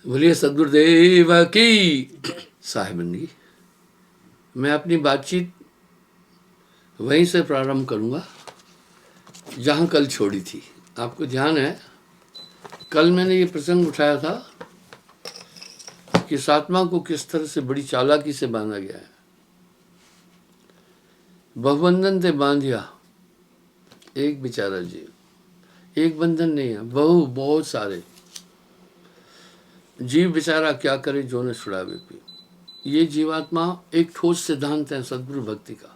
बोलिए सदगुरुदेव की साहिबंदी। मैं अपनी बातचीत वहीं से प्रारंभ करूंगा जहां कल छोड़ी थी। आपको ध्यान है, कल मैंने ये प्रसंग उठाया था कि सातमा को किस तरह से बड़ी चालाकी से बांधा गया है। बहुबंधन से बांधिया एक बेचारा जीव, एक बंधन नहीं है, बहुत सारे जीव बेचारा क्या करे जो न छुड़ावे पी। ये जीवात्मा एक ठोस सिद्धांत है सदगुरु भक्ति का।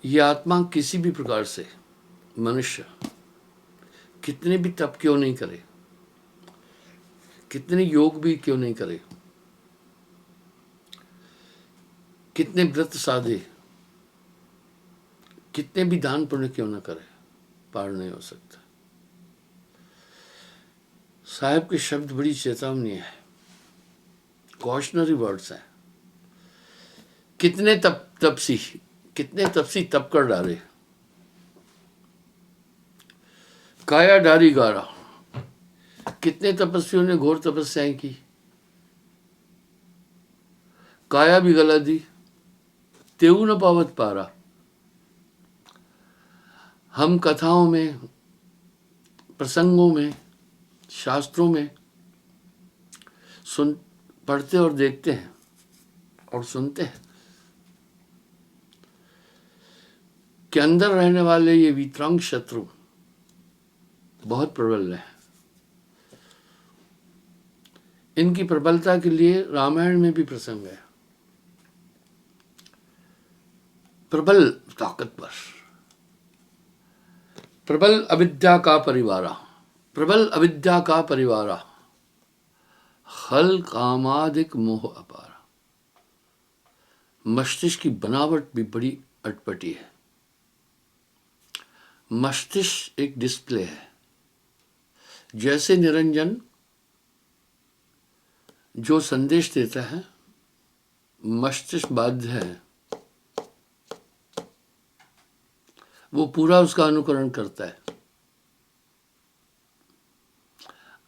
ये आत्मा किसी भी प्रकार से मनुष्य कितने भी तप क्यों नहीं करे, कितने योग भी क्यों नहीं करे, कितने व्रत साधे, कितने भी दान पुण्य क्यों न करे, पार नहीं हो सकता। साहब के शब्द बड़ी चेतावनी है, कॉशनरी वर्ड्स हैं। कितने तपसी तप कर डाले, काया डारी गारा। कितने तपस्वियों ने घोर तपस्याएं की, काया भी गला दी, तेऊ न पावत पारा। हम कथाओं में, प्रसंगों में, शास्त्रों में पढ़ते और देखते हैं और सुनते हैं कि अंदर रहने वाले ये वितरांग शत्रु बहुत प्रबल है। इनकी प्रबलता के लिए रामायण में भी प्रसंग है। प्रबल ताकतवर, प्रबल अविद्या का परिवारा, प्रबल अविद्या का परिवारा, हल कामादिक मोह अपारा। मस्तिष्क की बनावट भी बड़ी अटपटी है। मस्तिष्क एक डिस्प्ले है। जैसे निरंजन जो संदेश देता है, मस्तिष्क बाध्य है, वो पूरा उसका अनुकरण करता है।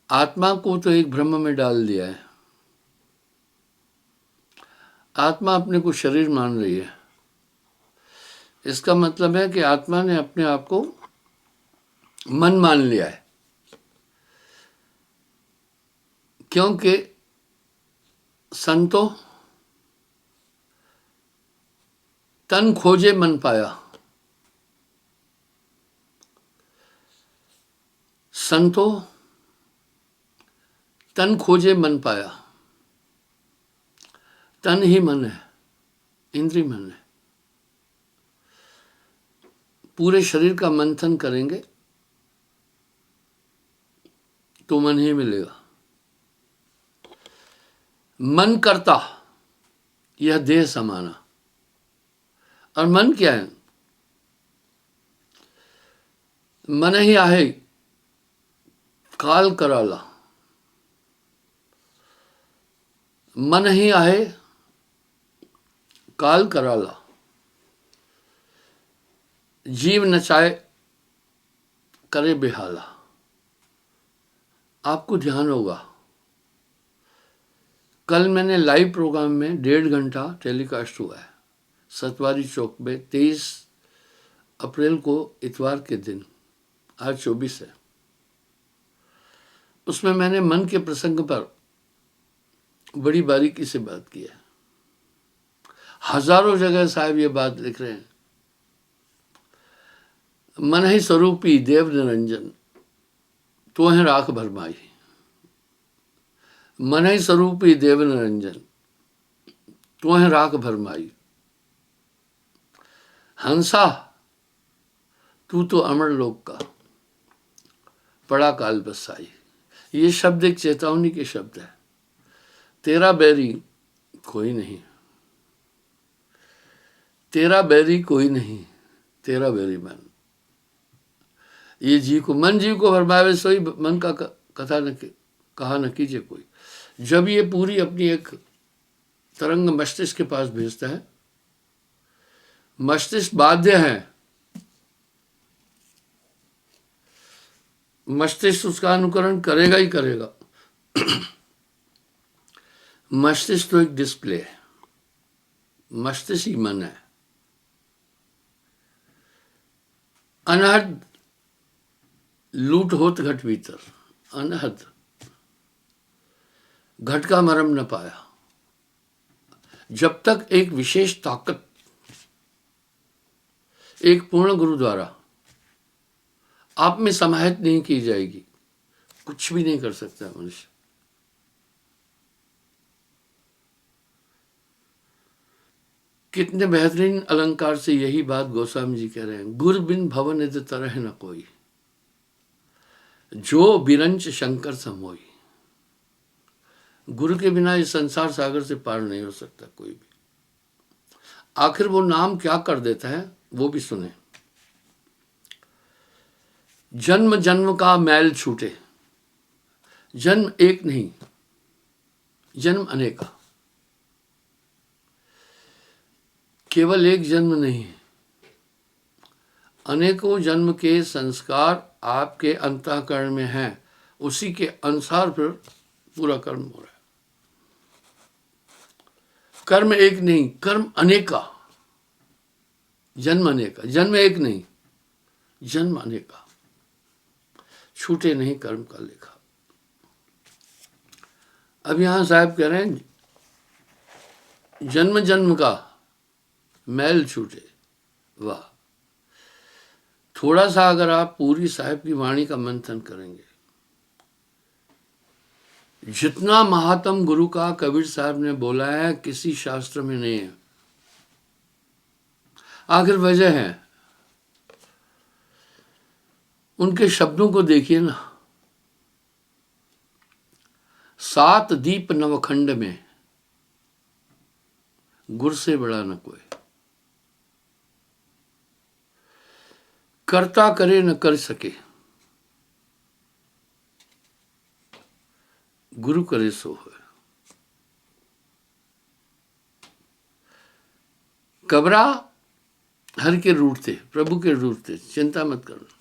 आत्मा को तो एक भ्रम में डाल दिया है। आत्मा अपने को शरीर मान रही है। इसका मतलब है कि आत्मा ने अपने आप को मन मान लिया है, क्योंकि संतो तन खोजे मन पाया। संतो तन खोजे मन पाया। तन ही मन है, इंद्रिय मन है। पूरे शरीर का मंथन करेंगे तो मन ही मिलेगा। मन करता, यह देह समाना। और मन क्या है? मन ही आहे काल कराला। मन ही आहे काल कराला। जीव नचाए करे बेहाला। आपको ध्यान होगा, कल मैंने लाइव प्रोग्राम में 1.5 घंटा टेलीकास्ट हुआ है सतवारी चौक में, 23 अप्रैल को इतवार के दिन, आज 24 है। उसमें मैंने मन के प्रसंग पर बड़ी बारीकी से बात की है। हजारों जगह साहब ये बात लिख रहे हैं, मन ही स्वरूपी देव निरंजन तो है राख भरमाई। मन ही स्वरूपी देव निरंजन तो है राख भरमाई। हंसा तू तो अमर लोक का पड़ा काल बसाई। ये शब्द एक चेतावनी के शब्द है। तेरा बैरी कोई नहीं, तेरा बैरी कोई नहीं, तेरा बैरी मन। ये जीव को, मन जीव को भरमावे सोई मन का कथा न कहा न कीजिए कोई। जब ये पूरी अपनी एक तरंग मस्तिष्क के पास भेजता है, मस्तिष्क बाध्य है मस्तिष्क उसका अनुकरण करेगा ही करेगा। मस्तिष्क तो एक डिस्प्ले है, मस्तिष्क ही मन है। अनहद लूट होत घट भीतर, अनहद घट का मरम न पाया। जब तक एक विशेष ताकत, एक पूर्ण गुरु द्वारा आप में समाहित नहीं की जाएगी, कुछ भी नहीं कर सकता मनुष्य। कितने बेहतरीन अलंकार से यही बात गोस्वामी जी कह रहे हैं। गुर बिन भवन निध तरह न कोई, जो बिरंच शंकर समोई। गुरु के बिना इस संसार सागर से पार नहीं हो सकता कोई भी। आखिर वो नाम क्या कर देता है वो भी सुने। जन्म जन्म का मैल छूटे। जन्म एक नहीं, जन्म अनेका। केवल एक जन्म नहीं, अनेकों जन्म के संस्कार आपके अंतःकरण में हैं, उसी के अनुसार फिर पूरा कर्म हो रहा है। कर्म एक नहीं, कर्म अनेका। जन्म अनेका, जन्म एक नहीं, जन्म अनेका। छूटे नहीं कर्म का लेखा। अब यहां साहब कह रहे हैं जन्म जन्म का मैल छूटे। वाह! थोड़ा सा अगर आप पूरी साहिब की वाणी का मंथन करेंगे, जितना महात्म गुरु का कबीर साहब ने बोला है किसी शास्त्र में नहीं है। आखिर वजह है, उनके शब्दों को देखिए ना। 7 दीप नवखंड में गुर से बड़ा न कोई। करता करे न कर सके, गुरु करे सो है। कबरा हर के रूट थे, प्रभु के रूट थे, चिंता मत करना।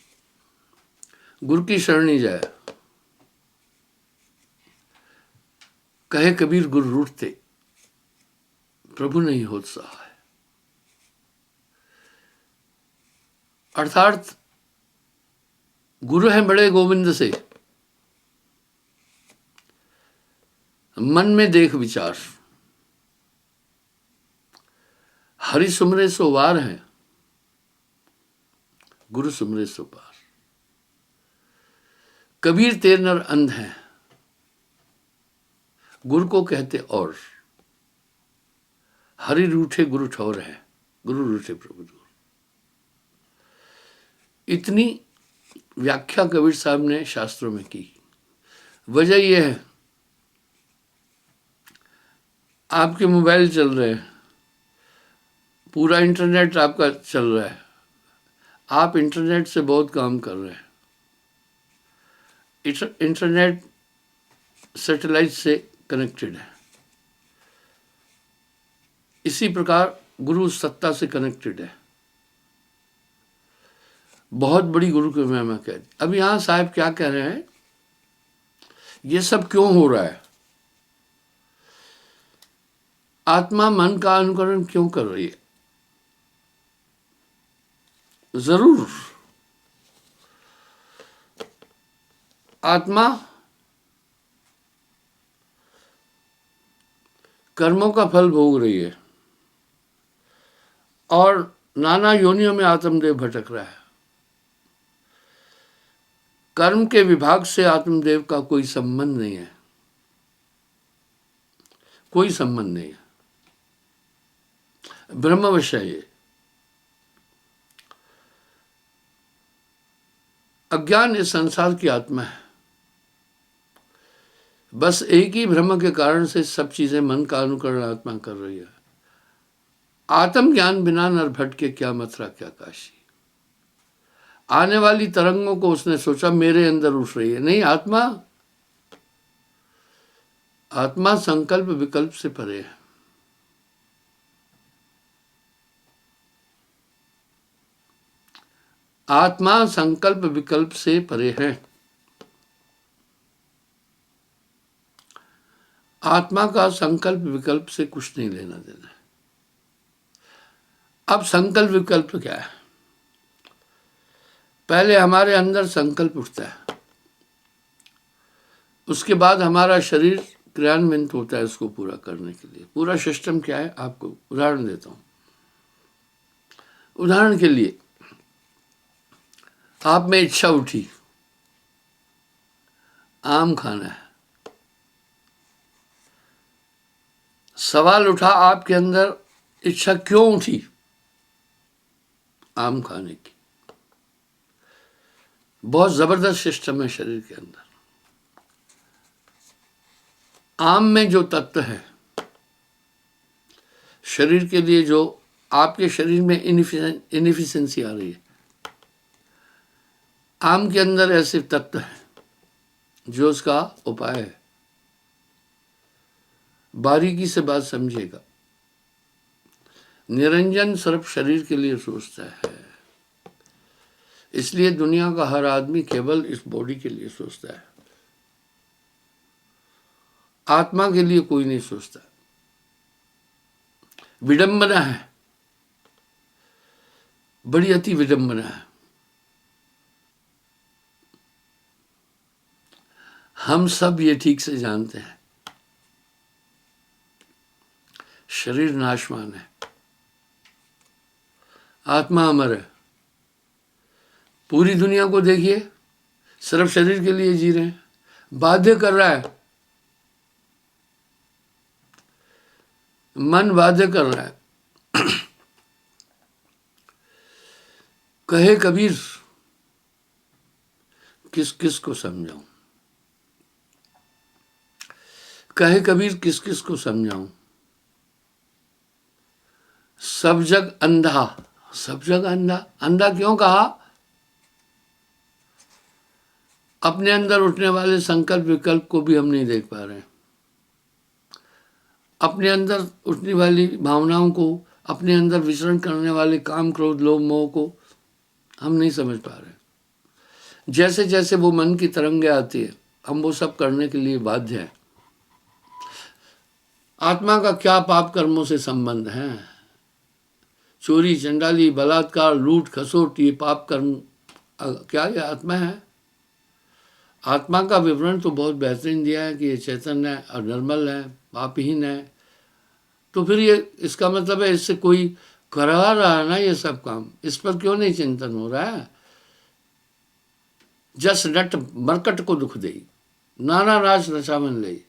गुरु की शरणी जाए। कहे कबीर गुरु रूट थे, प्रभु नहीं होत सहाय। अर्थात गुरु हैं बड़े गोविंद से, मन में देख विचार। हरि सुमरे सो वार है, गुरु सुमरे सो पार। कबीर तेर नर अंध है, गुरु को कहते और। हरि रूठे गुरु ठौर है, गुरु रूठे प्रभु दूर। इतनी व्याख्या कबीर साहब ने शास्त्रों में की। वजह यह है, आपके मोबाइल चल रहे हैं, पूरा इंटरनेट आपका चल रहा है, आप इंटरनेट से बहुत काम कर रहे हैं। इंटरनेट सैटेलाइट से कनेक्टेड है। इसी प्रकार गुरु सत्ता से कनेक्टेड है। बहुत बड़ी गुरु की महिमा कह दी। अब यहां साहब क्या कह रहे हैं, ये सब क्यों हो रहा है? आत्मा मन का अनुकरण क्यों कर रही है? जरूर आत्मा कर्मों का फल भोग रही है और नाना योनियों में आत्मदेव भटक रहा है। कर्म के विभाग से आत्मदेव का कोई संबंध नहीं है, कोई संबंध नहीं है। ब्रह्मवश है ये। अज्ञान इस संसार की आत्मा है। बस एक ही भ्रम के कारण से सब चीजें मन का अनुकरण आत्मा कर रही है। आत्म ज्ञान बिना नर भटके क्या मथुरा क्या काशी। आने वाली तरंगों को उसने सोचा मेरे अंदर उठ रही है। नहीं, आत्मा संकल्प विकल्प से परे है। आत्मा संकल्प विकल्प से परे है। आत्मा का संकल्प विकल्प से कुछ नहीं लेना देना है। अब संकल्प विकल्प क्या है? पहले हमारे अंदर संकल्प उठता है, उसके बाद हमारा शरीर क्रियान्वित होता है इसको पूरा करने के लिए। पूरा सिस्टम क्या है, आपको उदाहरण देता हूं। उदाहरण के लिए आप में इच्छा उठी आम खाना है, सवाल उठा आपके अंदर इच्छा क्यों उठी आम खाने की? बहुत जबरदस्त सिस्टम है शरीर के अंदर। आम में जो तत्व है शरीर के लिए, जो आपके शरीर में इनएफिशिएंसी आ रही है, आम के अंदर ऐसे तत्व है जो उसका उपाय है। बारीकी से बात समझिएगा। निरंजन सिर्फ शरीर के लिए सोचता है, इसलिए दुनिया का हर आदमी केवल इस बॉडी के लिए सोचता है, आत्मा के लिए कोई नहीं सोचता। विडंबना है, बड़ी अति विडंबना है। हम सब ये ठीक से जानते हैं शरीर नाशवान है, आत्मा अमर है। पूरी दुनिया को देखिए, सिर्फ शरीर के लिए जी रहे हैं, बाध्य कर रहा है, मन बाध्य कर रहा है। कहे कबीर किस किस को समझाऊं, कहे कबीर किस किस को समझाऊं। सब जग अंधा, सब जग अंधा। अंधा क्यों कहा? अपने अंदर उठने वाले संकल्प विकल्प को भी हम नहीं देख पा रहे हैं, अपने अंदर उठने वाली भावनाओं को, अपने अंदर विचरण करने वाले काम क्रोध लोभ मोह को हम नहीं समझ पा रहे। जैसे जैसे वो मन की तरंगे आती है, हम वो सब करने के लिए बाध्य हैं। आत्मा का क्या पाप कर्मों से संबंध है? चोरी, चंडाली, बलात्कार, लूट खसोट, ये पाप कर्म क्या ये आत्मा है? आत्मा का विवरण तो बहुत बेहतरीन दिया है कि ये चैतन्य है और निर्मल है, पापहीन है। तो फिर ये इसका मतलब है इससे कोई करा रहा है ना ये सब काम, इस पर क्यों नहीं चिंतन हो रहा है? जस नट मरकट को दुख दे, नाना राज रचावन ले।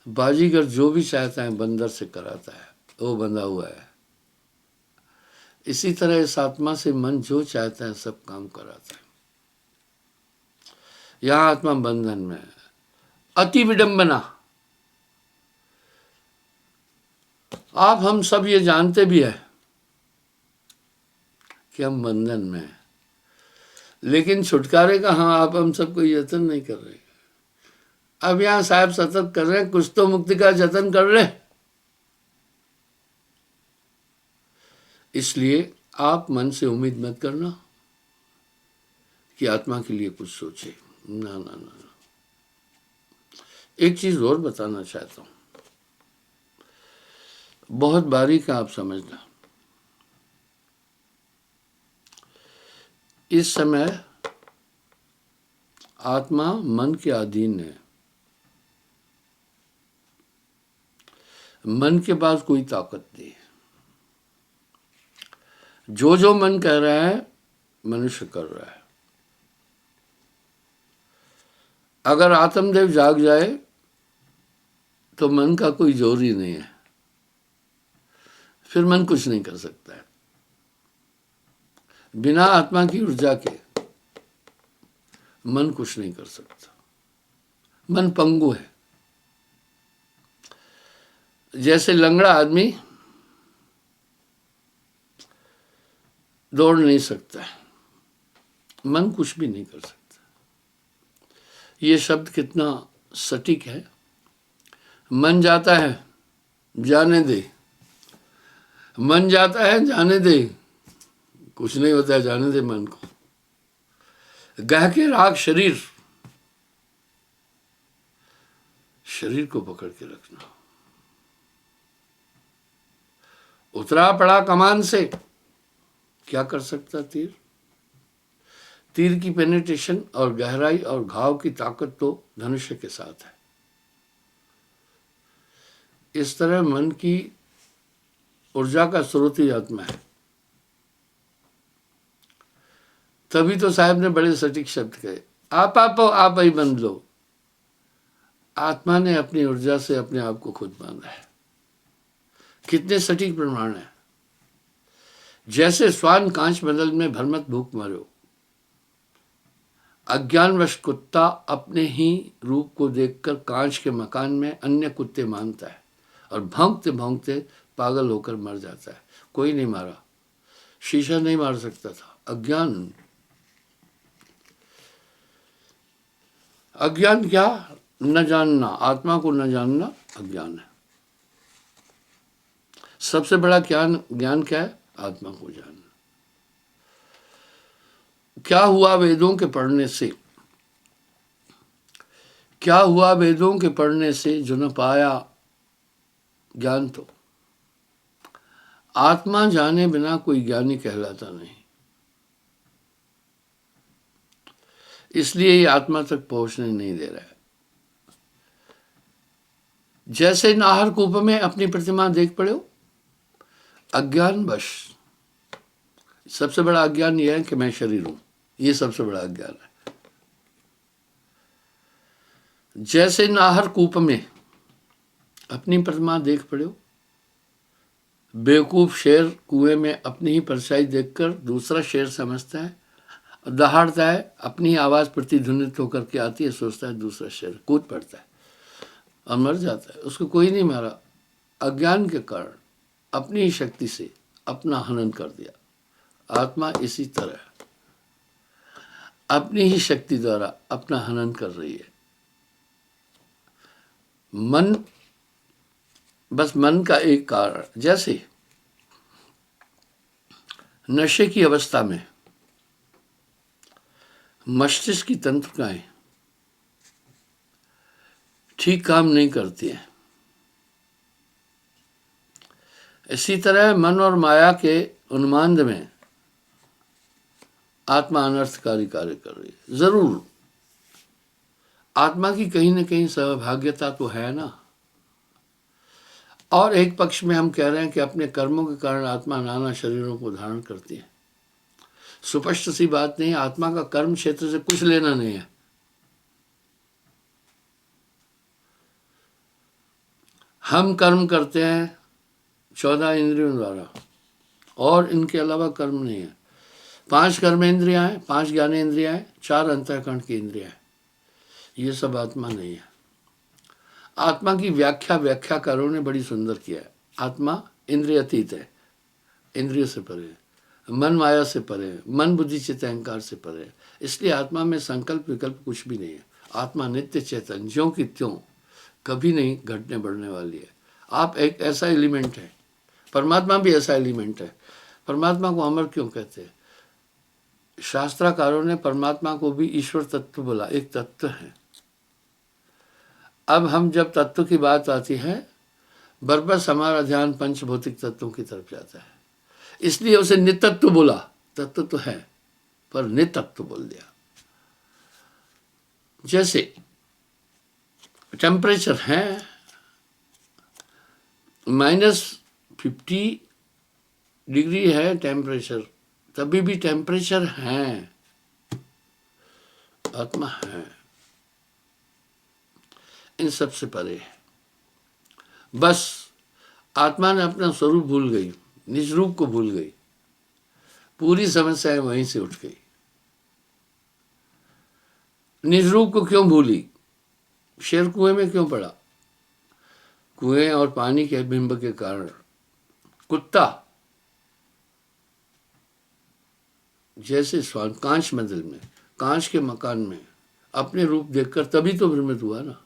बाजीगर जो भी चाहता है बंदर से कराता है, वो बंधा हुआ है। इसी तरह इस आत्मा से मन जो चाहता है सब काम कराता है। यहां आत्मा बंधन में है। अति विडंबना। आप हम सब ये जानते भी है कि हम बंधन में हैं, लेकिन छुटकारे का आप हम सब कोई यत्न नहीं कर रहे। अब यहां साहब सतर्क कर रहे हैं, कुछ तो मुक्ति का जतन कर रहे। इसलिए आप मन से उम्मीद मत करना कि आत्मा के लिए कुछ सोचे। ना ना ना। एक चीज और बताना चाहता हूं, बहुत बारीक आप समझना। इस समय आत्मा मन के अधीन है, मन के पास कोई ताकत नहीं है। जो जो मन कह रहा है मनुष्य कर रहा है। अगर आत्मदेव जाग जाए तो मन का कोई जोर ही नहीं है, फिर मन कुछ नहीं कर सकता है। बिना आत्मा की ऊर्जा के मन कुछ नहीं कर सकता। मन पंगु है, जैसे लंगड़ा आदमी दौड़ नहीं सकता, मन कुछ भी नहीं कर सकता। ये शब्द कितना सटीक है। मन जाता है जाने दे, मन जाता है जाने दे, कुछ नहीं होता है, जाने दे मन को। गह के राग शरीर, शरीर को पकड़ के रखना। उतरा पड़ा कमान से, क्या कर सकता तीर? तीर की पेनिट्रेशन और गहराई और घाव की ताकत तो धनुष्य के साथ है। इस तरह मन की ऊर्जा का स्रोत ही आत्मा है। तभी तो साहब ने बड़े सटीक शब्द कहे, आप ही बंद लो। आत्मा ने अपनी ऊर्जा से अपने आप को खुद बांधा है। कितने सटीक प्रमाण है। जैसे स्वान कांच बदल में भरमत भूख मरो, अज्ञानवश कुत्ता अपने ही रूप को देखकर कांच के मकान में अन्य कुत्ते मानता है और भौंकते भौंकते पागल होकर मर जाता है। कोई नहीं मारा, शीशा नहीं मार सकता था। अज्ञान। अज्ञान क्या? न जानना। आत्मा को न जानना अज्ञान है। सबसे बड़ा ज्ञान क्या है? आत्मा को जानना। क्या हुआ वेदों के पढ़ने से? क्या हुआ वेदों के पढ़ने से जो न पाया ज्ञान? तो आत्मा जाने बिना कोई ज्ञानी कहलाता नहीं। इसलिए ये आत्मा तक पहुंचने नहीं दे रहा है। जैसे नाहर कूप में अपनी प्रतिमा देख पड़े हो, अज्ञान वश। सबसे बड़ा अज्ञान यह है कि मैं शरीर हूं, ये सबसे बड़ा अज्ञान है। जैसे नाहर कूप में अपनी प्रतिमा देख पड़े हो, बेवकूफ शेर कुएं में अपनी ही परछाई देखकर दूसरा शेर समझता है, दहाड़ता है, अपनी आवाज प्रतिध्वनित होकर के आती है, सोचता है दूसरा शेर, कूद पड़ता है और मर जाता है। उसको कोई नहीं मारा, अज्ञान के कारण अपनी ही शक्ति से अपना हनन कर दिया। आत्मा इसी तरह अपनी ही शक्ति द्वारा अपना हनन कर रही है। मन बस मन का एक कारण। जैसे नशे की अवस्था में मस्तिष्क की तंत्रिकाएं ठीक काम नहीं करती हैं, इसी तरह मन और माया के उन्माद में आत्मा अनर्थकारी कार्य कर रही है। जरूर आत्मा की कहीं न कहीं सहभाग्यता तो है ना। और एक पक्ष में हम कह रहे हैं कि अपने कर्मों के कारण आत्मा नाना शरीरों को धारण करती है। सुस्पष्ट सी बात नहीं, आत्मा का कर्म क्षेत्र से कुछ लेना नहीं है। हम कर्म करते हैं 14 इंद्रियों द्वारा, और इनके अलावा कर्म नहीं है। 5 कर्म इंद्रियां हैं, 5 ज्ञान इंद्रियां हैं, 4 अंतःकरण की इंद्रियां हैं। ये सब आत्मा नहीं है। आत्मा की व्याख्याकारों ने बड़ी सुंदर किया है। आत्मा इंद्रियातीत है, इंद्रिय से परे है, मन माया से परे है, मन बुद्धि चित्त अहंकार से परे है। इसलिए आत्मा में संकल्प विकल्प कुछ भी नहीं है। आत्मा नित्य चेतन, ज्यों की त्यों, कभी नहीं घटने बढ़ने वाली है। आप एक ऐसा एलिमेंट है, परमात्मा भी ऐसा एलिमेंट है। परमात्मा को अमर क्यों कहते हैं? शास्त्राकारों ने परमात्मा को भी ईश्वर तत्व बोला, एक तत्व है। अब हम जब तत्व की बात आती है, बरबस हमारा ध्यान पंचभौतिक तत्वों की तरफ जाता है। इसलिए उसे नितत्व बोला। तत्व तो है पर नितत्व बोल दिया। जैसे टेम्परेचर है -50 डिग्री है टेम्परेचर, तभी भी टेम्परेचर है। आत्मा है, इन सब से परे है। बस आत्मा ने अपना स्वरूप भूल गई, निज रूप को भूल गई, पूरी समस्या वहीं से उठ गई। निज रूप को क्यों भूली? शेर कुएं में क्यों पड़ा? कुएं और पानी के बिंब के कारण। कुत्ता जैसे स्वान कांच मंदिर में, कांच के मकान में अपने रूप देखकर तभी तो भ्रमित हुआ ना।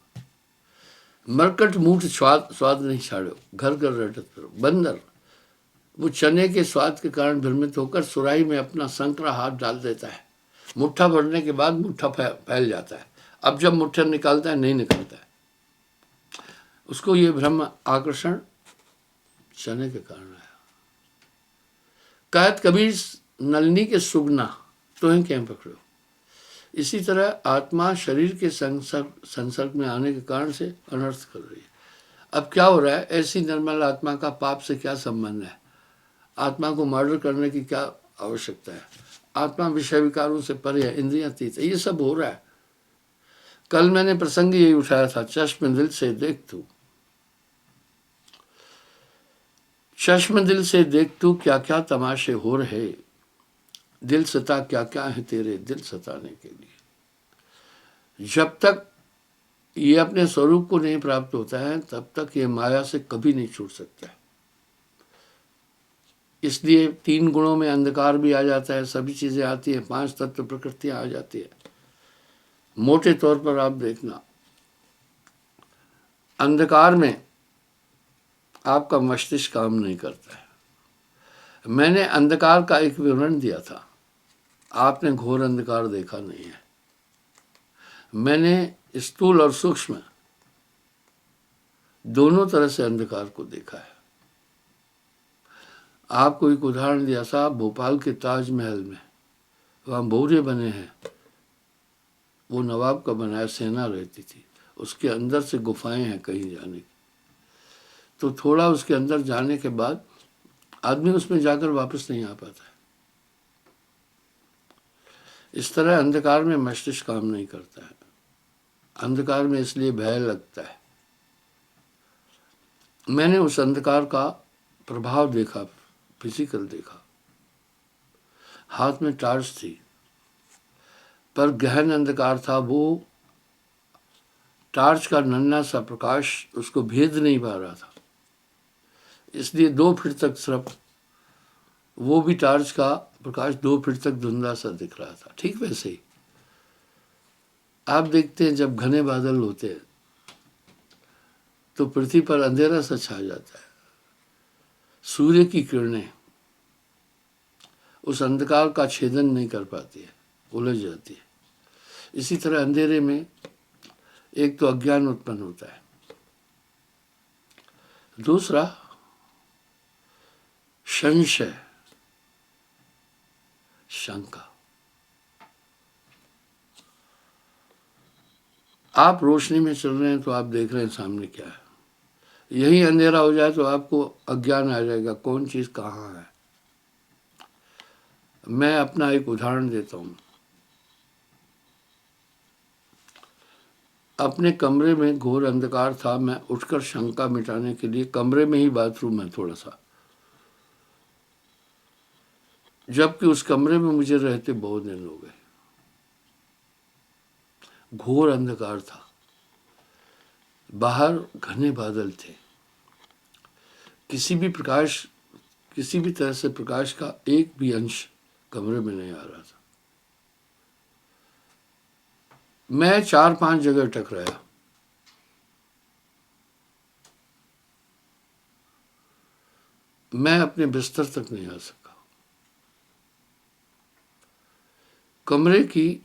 मरकट मूठ स्वाद नहीं छाड़ो, घर घर रटत करो। बंदर वो चने के स्वाद के कारण भ्रमित होकर सुराही में अपना संकरा हाथ डाल देता है। मुट्ठा भरने के बाद मुट्ठा फैल जाता है। अब जब मुट्ठा निकालता है, नहीं निकलता है। उसको ये ब्रह्म आकर्षण चने के कारण आया। कहत कबीर नलनी के सुगना तो क्या पकड़ो। इसी तरह आत्मा शरीर के संसर्ग में आने के कारण से अनर्थ कर रही है। अब क्या हो रहा है, ऐसी निर्मल आत्मा का पाप से क्या संबंध है? आत्मा को मर्डर करने की क्या आवश्यकता है? आत्मा विषय विकारों से परे है, इंद्रियां अतीत है। ये सब हो रहा है। कल मैंने प्रसंग यही उठाया था, चश्म दिल से देख तू, चश्म दिल से देख तू क्या क्या तमाशे हो रहे, दिल सता क्या क्या है तेरे दिल सताने के लिए। जब तक ये अपने स्वरूप को नहीं प्राप्त होता है तब तक ये माया से कभी नहीं छूट सकता है। इसलिए 3 गुणों में अंधकार भी आ जाता है, सभी चीजें आती है, 5 तत्व प्रकृतियां आ जाती है। मोटे तौर पर आप देखना, अंधकार में आपका मस्तिष्क काम नहीं करता है। मैंने अंधकार का एक विवरण दिया था, आपने घोर अंधकार देखा नहीं है। मैंने स्थूल और सूक्ष्म दोनों तरह से अंधकार को देखा है। आपको एक उदाहरण दिया था, भोपाल के ताजमहल में वहाँ बोरे बने हैं, वो नवाब का बनाया, सेना रहती थी, उसके अंदर से गुफाएं हैं कहीं जाने की। तो थोड़ा उसके अंदर जाने के बाद आदमी उसमें जाकर वापस नहीं आ पाता है। इस तरह अंधकार में मस्तिष्क काम नहीं करता है। अंधकार में इसलिए भय लगता है। मैंने उस अंधकार का प्रभाव देखा, फिजिकल देखा। हाथ में टार्च थी पर गहन अंधकार था। वो टार्च का नन्हा सा प्रकाश उसको भेद नहीं पा रहा था, इसलिए 2 फीट तक सिर्फ वो भी टार्च का प्रकाश 2 फीट तक धुंधला सा दिख रहा था। ठीक वैसे ही आप देखते हैं जब घने बादल होते हैं तो पृथ्वी पर अंधेरा सा छा जाता है, सूर्य की किरणें उस अंधकार का छेदन नहीं कर पाती है, उलझ जाती है। इसी तरह अंधेरे में एक तो अज्ञान उत्पन्न होता है, दूसरा संशय, शंका। आप रोशनी में चल रहे हैं तो आप देख रहे हैं सामने क्या है, यही अंधेरा हो जाए तो आपको अज्ञान आ जाएगा, कौन चीज कहाँ है। मैं अपना एक उदाहरण देता हूँ। अपने कमरे में घोर अंधकार था। मैं उठकर शंका मिटाने के लिए, कमरे में ही बाथरूम है थोड़ा सा, जबकि उस कमरे में मुझे रहते बहुत दिन हो गए। घोर अंधकार था, बाहर घने बादल थे, किसी भी तरह से प्रकाश का एक भी अंश कमरे में नहीं आ रहा था। मैं 4-5 जगह टकराया। मैं अपने बिस्तर तक नहीं आ सका। कमरे की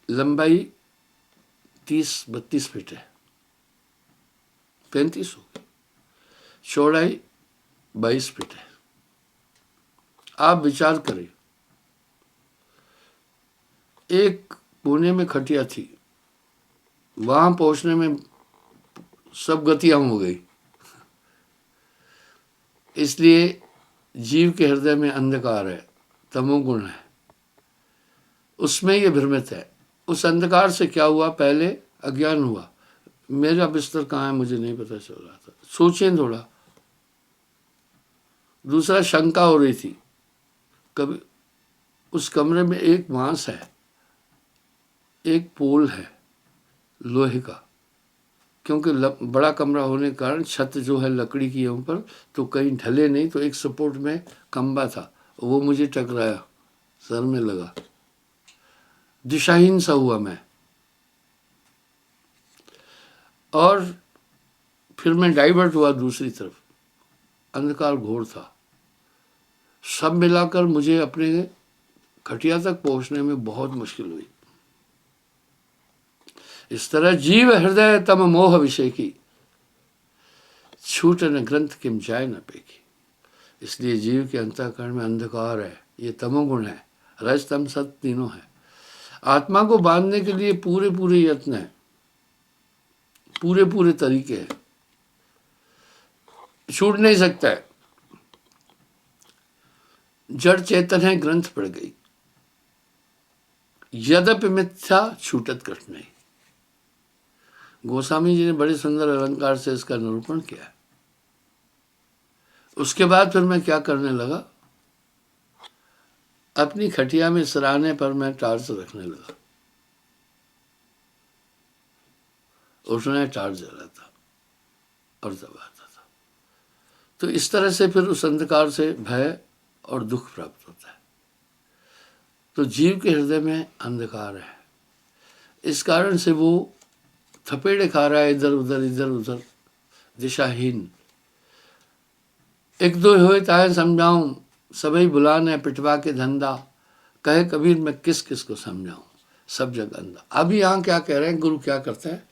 लंबाई 30-32 फीट है, 35 होगी, चौड़ाई 22 फीट है। आप विचार करें, एक कोने में खटिया थी, वहां पहुंचने में सब गतियां हो गई। इसलिए जीव के हृदय में अंधकार है, तमोगुण है, उसमें ये भ्रमित है। उस अंधकार से क्या हुआ, पहले अज्ञान हुआ, मेरा बिस्तर कहाँ है मुझे नहीं पता चल रहा था, सोचें थोड़ा। दूसरा, शंका हो रही थी, कभी उस कमरे में एक बांस है, एक पोल है लोहे का, क्योंकि बड़ा कमरा होने के कारण छत जो है लकड़ी की है ऊपर, तो कहीं ढले नहीं, तो एक सपोर्ट में खंबा था, वो मुझे टकराया, सर में लगा, दिशाहीन सा हुआ मैं। और फिर मैं डाइवर्ट हुआ दूसरी तरफ, अंधकार घोर था। सब मिलाकर मुझे अपने खटिया तक पहुंचने में बहुत मुश्किल हुई। इस तरह जीव हृदय तम मोह विषय की, छूट न ग्रंथ किम जाय न पेगी। इसलिए जीव के अंतःकरण में अंधकार है, ये तमोगुण है, रज तम सत तीनों है। आत्मा को बांधने के लिए पूरे पूरे यत्न है, पूरे पूरे तरीके हैं, छूट नहीं सकता है। जड़ चेतन है, ग्रंथ पड़ गई, यद्यपि मिथ्या छूटत कृष्ण नहीं। गोस्वामी जी ने बड़े सुंदर अलंकार से इसका निरूपण किया है। उसके बाद फिर मैं क्या करने लगा, अपनी खटिया में सिराने पर मैं टार्च रखने लगा, उसने टार्च जला था और दबाता था। तो इस तरह से फिर उस अंधकार से भय और दुख प्राप्त होता है। तो जीव के हृदय में अंधकार है, इस कारण से वो थपेड़े खा रहा है इधर उधर, दिशाहीन। एक दो होए ताहे समझाऊं, सभी बुलाने पिटवा के धंधा, कहे कबीर मैं किस किस को समझाऊं, सब जग अंधा। अभी यहाँ क्या कह रहे हैं, गुरु क्या करता है,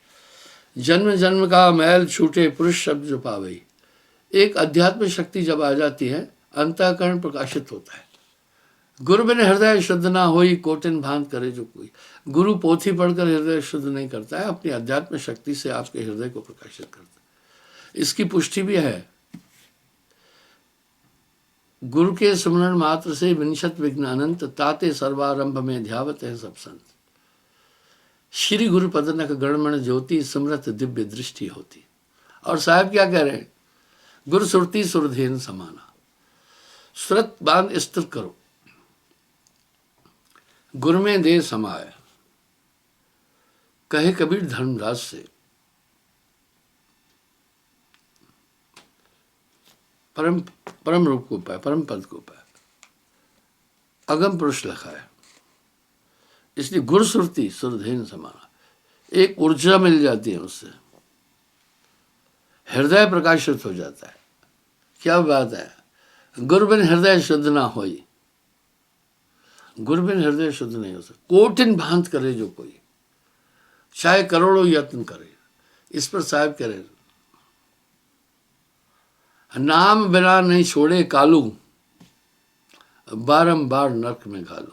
जन्म जन्म का मैल छूटे पुरुष शब्द जो पावई। एक अध्यात्म शक्ति जब आ जाती है, अंतःकरण प्रकाशित होता है। गुरु बिन हृदय शुद्ध ना होई, कोटिन भांत करे जो कोई। गुरु पोथी पढ़कर हृदय शुद्ध नहीं करता है, अपनी अध्यात्म शक्ति से आपके हृदय को प्रकाशित करता है। इसकी पुष्टि भी है, गुरु के स्मरण मात्र से विंशत विघ्न अनंत, ताते सर्वारंभ में ध्यावत है सब संत। श्री गुरु पदनक गणमण ज्योति, समृत दिव्य दृष्टि होती। और साहब क्या कह रहे हैं, गुरु सुरती सुरधेन समाना, सुरत बांध स्थिर करो, गुरु में दे समाय। कहे कबीर धर्मराज से, परम रूप को पाए, परम पद को पाए, अगम पुरुष लिखा है। इसलिए गुरु सुरती सुरधेन समाना, एक ऊर्जा मिल जाती है उससे, हृदय प्रकाशित हो जाता है। क्या बात है, गुरु बिन हृदय शुद्ध ना होई, गुरु बिन हृदय शुद्ध नहीं हो सकता। कोटिन भांत करे जो कोई, चाहे करोड़ों यत्न करे। इस पर साहब कह रहे, नाम बिना नहीं छोड़े कालू, बारंबार नरक में घालू।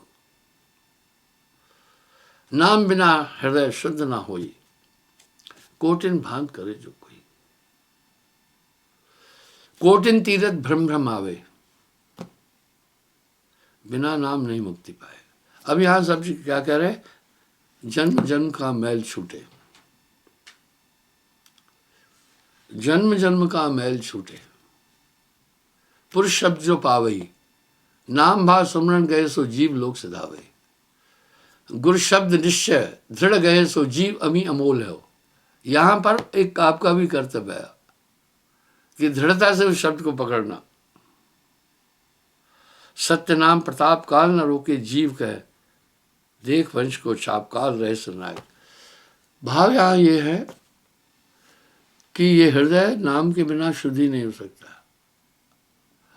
नाम बिना हृदय शुद्ध ना होई, कोटिन भांत करे जो कोई। कोटिन तीरथ भ्रम भ्रम आवे, बिना नाम नहीं मुक्ति पाए। अब यहां सब क्या कह रहे, जन्म जन्म का मैल छूटे, जन्म जन्म का मैल छूटे, पुरुष शब्द जो पावई, नाम भा सुमरन गए सो जीव लोक सिधावे। गुरु शब्द निश्चय दृढ़ गए सो जीव अमी अमोल है। यहां पर एक आपका भी कर्तव्य है कि दृढ़ता से उस शब्द को पकड़ना। सत्य नाम प्रताप काल न रोके, जीव कहे देख वंश को चापकाल रहे सुनाए। भाव यहां ये है कि ये हृदय नाम के बिना शुद्ध ही नहीं हो सकता।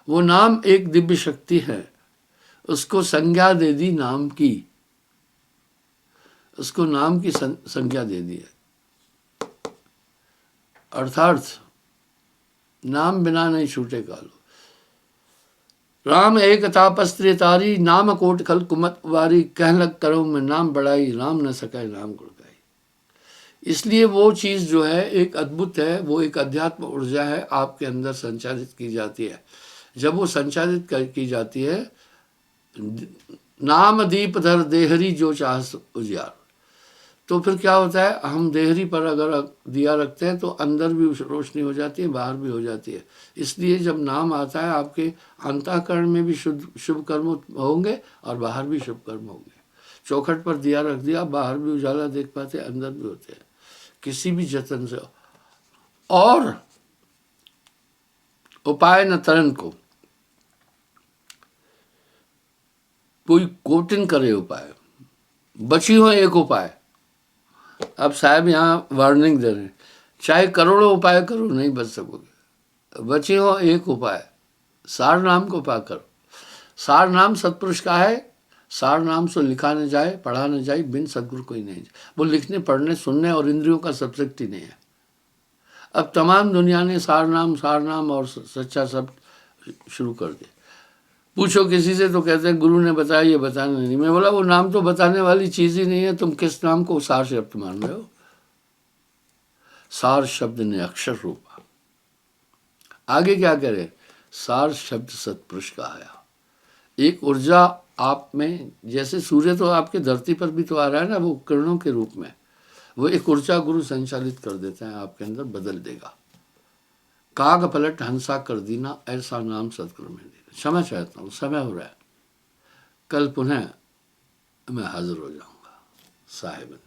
वो नाम एक दिव्य शक्ति है, उसको संज्ञा दे दी नाम की, उसको नाम की संज्ञा दे दी है। अर्थात नाम बिना नहीं छूटे कालो। राम एक तापस्त्री तारी, नाम कोट खल कुमत वारी। कह लग करो मैं नाम बढ़ाई, राम न सके नाम गुण गाई। इसलिए वो चीज जो है एक अद्भुत है, वो एक अध्यात्म ऊर्जा है, आपके अंदर संचालित की जाती है। जब वो संचालित की जाती है, नाम दीप धर देहरी जो चाह उजियार, तो फिर क्या होता है, हम देहरी पर अगर दिया रखते हैं तो अंदर भी रोशनी हो जाती है, बाहर भी हो जाती है। इसलिए जब नाम आता है, आपके अंतःकरण में भी शुभ कर्म होंगे और बाहर भी शुभ कर्म होंगे। चौखट पर दिया रख दिया, बाहर भी उजाला देख पाते, अंदर भी होते हैं, किसी भी जतन से। और उपाय न तरन को, कोई कोटिन करे उपाय, बची हो एक उपाय। अब साहब यहाँ वार्निंग दे रहे हैं, चाहे करोड़ों उपाय करो नहीं बच सकोगे, बची हो एक उपाय, सार नाम को पा करो। सार नाम सत्पुरुष का है, सार नाम से लिखा न जाए, पढ़ा न जाए, बिन सदगुरु कोई नहीं जाए। वो लिखने पढ़ने सुनने और इंद्रियों का सब्जेक्ट ही नहीं है। अब तमाम दुनिया ने सार नाम और सच्चा शब्द शुरू कर दिया। पूछो किसी से तो कहते हैं गुरु ने बताया, ये बताना नहीं। मैं बोला वो नाम तो बताने वाली चीज ही नहीं है, तुम किस नाम को सार शब्द मान रहे हो? सार शब्द ने अक्षर रूपा। आगे क्या करे? सार शब्द सत्पुरुष का आया। एक ऊर्जा आप में, जैसे सूर्य तो आपके धरती पर भी तो आ रहा है ना, वो किरणों के रूप में, वो एक ऊर्जा गुरु संचालित कर देते हैं आपके अंदर, बदल देगा। काग पलट हंसा कर दीना, ऐसा नाम सदगुरु में देना। क्षमा चाहता हूँ, समय हो रहा है, कल पुनः मैं हाजिर हो जाऊंगा। साहिब।